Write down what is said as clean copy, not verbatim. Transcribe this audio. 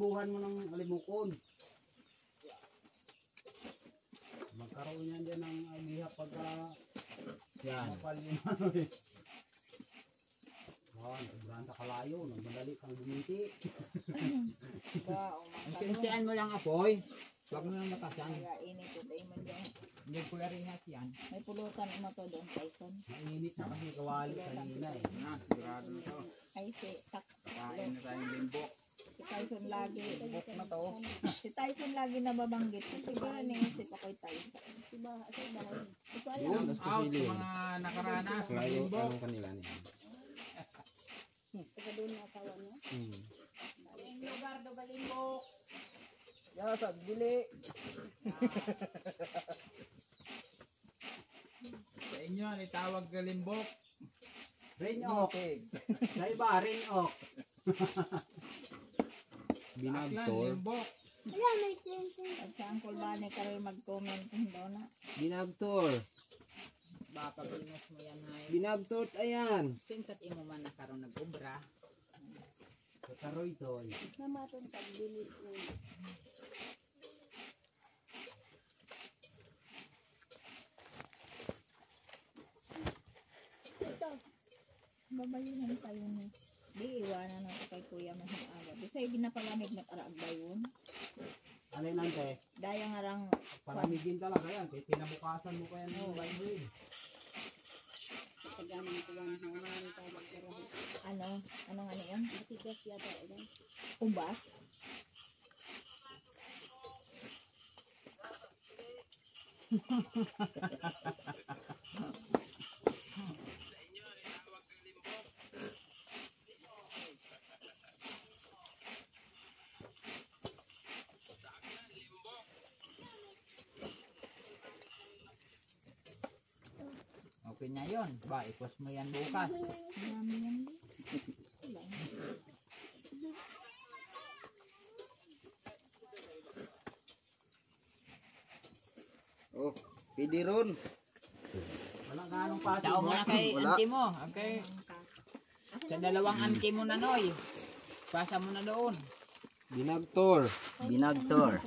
libuhan mo ng alimukon. Magkaroon yan dyan ng agihap pagka yan. Mapal yung ano eh. Sobrang kalayo, madali kang buminti. Ang kintian mo lang apoy. Huwag mo lang matasan. Kaya init ko tayo man dyan. Hindi ko larihat yan. May pulutan mo to doon, Tyson. Mainit na kasi kawali kanina eh. Sigurado na to. Ay, si Kain na tayong limbok. Si Tyson lagi. Limbok na to. Si Tyson lagi nababanggit. Kasi ba naisip ako'y Tyson? Diba? Ito dahil. Ito alam. Out sa mga nakaranas ng limbok. Anong kanila niya? Ito doon na tawa niya. Ang lugar do limbok. Yan sa bili. Sa inyo, itawag limbok. Rinok. Sa iba, rinok. Aklan, Binagtor. limbok. At sa Uncle Bani ka rin mag-comment daw na. Binagtor. Baka pag-inos mo yan ay. Binagtor, ayan. Sinkat imo man nakaroon nag-ubra. Sa karoy to. Namaton sa bili. Ito. Babayunan tayo ni. Di iwanan natin kay Kuya Mahal. Bisa ginapalamig na karaag ba yun? Alin nante? Daya nga rang Palamigin talaga yan. Kaya tinabukasan mo pa yan ng vibrate. ano nga niyan? Matigas yata ito. Ubas? Okay na yun. Ba, ipos mo yan bukas. Marami yan. Oh, pwede ron. Walang ganong pasok. Tao mo na kay Wala. auntie mo. Okay. Sa dalawang auntie mo na noy. Pasa mo na doon. Binagtor. Binagtor.